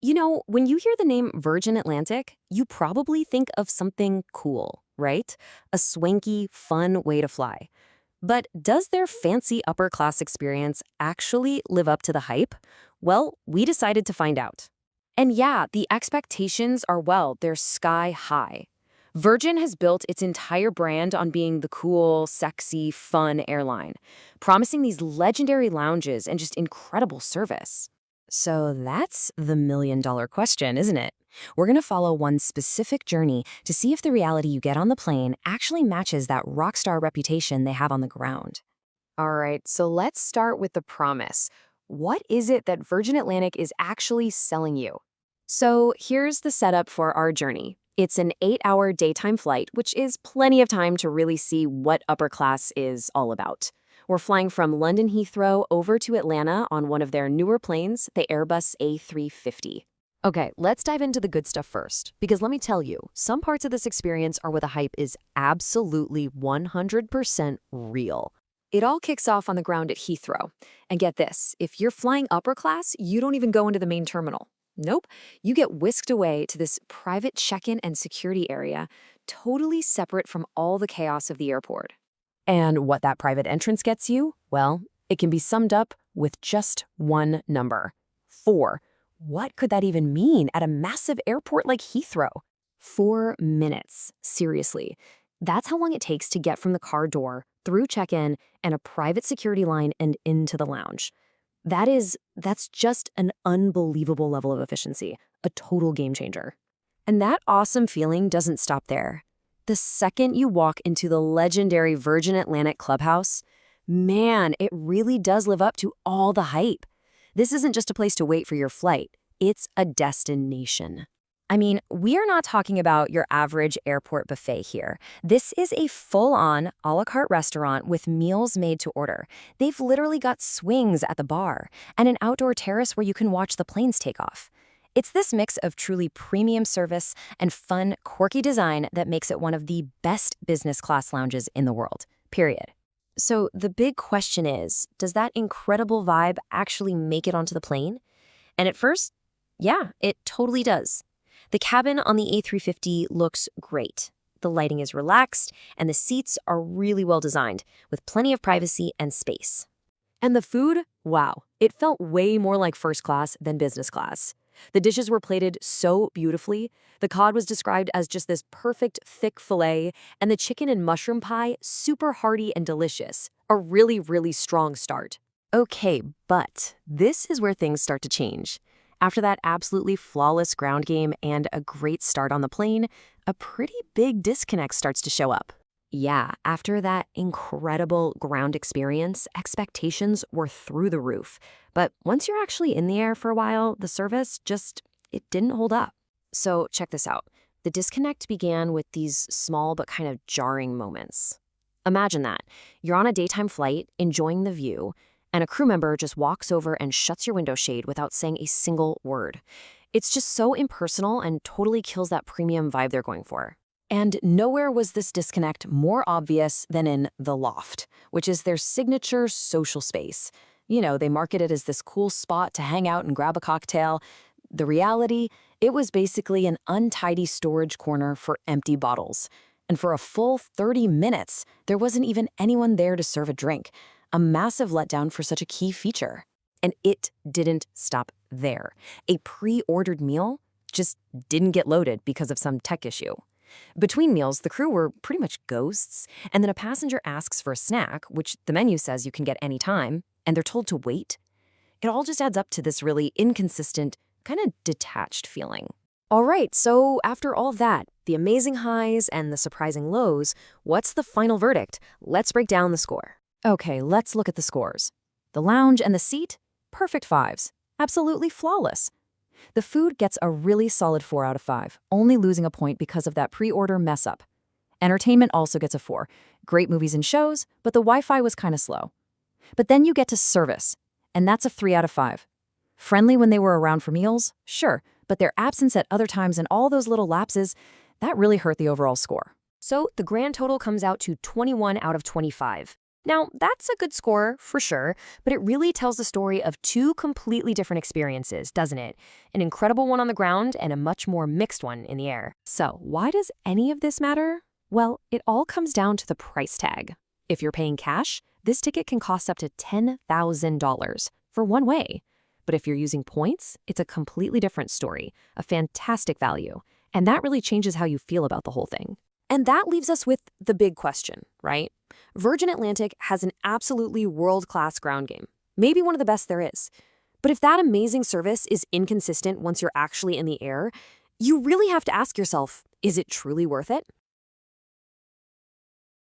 When you hear the name Virgin Atlantic, you probably think of something cool, right? A swanky, fun way to fly. But does their fancy upper class experience actually live up to the hype? Well, we decided to find out. And yeah, the expectations are, well, they're sky high. Virgin has built its entire brand on being the cool, sexy, fun airline, promising these legendary lounges and just incredible service. So that's the million-dollar question, isn't it? We're going to follow one specific journey to see if the reality you get on the plane actually matches that rock star reputation they have on the ground. All right, so let's start with the promise. What is it that Virgin Atlantic is actually selling you? So here's the setup for our journey. It's an 8-hour daytime flight, which is plenty of time to really see what upper class is all about. We're flying from London Heathrow over to Atlanta on one of their newer planes, the Airbus A350. Okay, let's dive into the good stuff first, because let me tell you, some parts of this experience are where the hype is absolutely 100% real. It all kicks off on the ground at Heathrow. And get this, if you're flying upper class, you don't even go into the main terminal. Nope, you get whisked away to this private check-in and security area, totally separate from all the chaos of the airport. And what that private entrance gets you? Well, it can be summed up with just one number. 4. What could that even mean at a massive airport like Heathrow? 4 minutes. Seriously. That's how long it takes to get from the car door, through check-in, and a private security line and into the lounge. That's just an unbelievable level of efficiency, a total game changer. And that awesome feeling doesn't stop there. The second you walk into the legendary Virgin Atlantic Clubhouse, man, it really does live up to all the hype. This isn't just a place to wait for your flight, it's a destination. I mean, we are not talking about your average airport buffet here. This is a full-on a la carte restaurant with meals made to order. They've literally got swings at the bar and an outdoor terrace where you can watch the planes take off. It's this mix of truly premium service and fun, quirky design that makes it one of the best business class lounges in the world, period. So the big question is, does that incredible vibe actually make it onto the plane? And at first, yeah, it totally does. The cabin on the A350 looks great. The lighting is relaxed, and the seats are really well designed, with plenty of privacy and space. And the food? Wow, it felt way more like first class than business class. The dishes were plated so beautifully. The cod was described as just this perfect, thick fillet, and the chicken and mushroom pie, super hearty and delicious. A really, really strong start. Okay, but this is where things start to change. After that absolutely flawless ground game and a great start on the plane, a pretty big disconnect starts to show up. Yeah, after that incredible ground experience, expectations were through the roof. But once you're actually in the air for a while, the service it didn't hold up. So check this out. The disconnect began with these small but kind of jarring moments. Imagine that. You're on a daytime flight, enjoying the view, and a crew member just walks over and shuts your window shade without saying a single word. It's just so impersonal and totally kills that premium vibe they're going for. And nowhere was this disconnect more obvious than in the Loft, which is their signature social space. They market it as this cool spot to hang out and grab a cocktail. The reality, it was basically an untidy storage corner for empty bottles. And for a full 30 minutes, there wasn't even anyone there to serve a drink. A massive letdown for such a key feature. And it didn't stop there. A pre-ordered meal just didn't get loaded because of some tech issue. Between meals, the crew were pretty much ghosts, and then a passenger asks for a snack, which the menu says you can get anytime, and they're told to wait. It all just adds up to this really inconsistent, kind of detached feeling. All right, so after all that, the amazing highs and the surprising lows, what's the final verdict? Let's break down the score. Okay, let's look at the scores. The lounge and the seat? Perfect 5s. Absolutely flawless. The food gets a really solid 4 out of 5, only losing a point because of that pre-order mess-up. Entertainment also gets a 4. Great movies and shows, but the Wi-Fi was kind of slow. But then you get to service, and that's a 3 out of 5. Friendly when they were around for meals? Sure, but their absence at other times and all those little lapses, that really hurt the overall score. So the grand total comes out to 21 out of 25. Now, that's a good score for sure, but it really tells the story of two completely different experiences, doesn't it? An incredible one on the ground and a much more mixed one in the air. So, why does any of this matter? Well, it all comes down to the price tag. If you're paying cash, this ticket can cost up to $10,000 for one way. But if you're using points, it's a completely different story, a fantastic value. And that really changes how you feel about the whole thing. And that leaves us with the big question, right? Virgin Atlantic has an absolutely world-class ground game, maybe one of the best there is. But if that amazing service is inconsistent once you're actually in the air, you really have to ask yourself, is it truly worth it?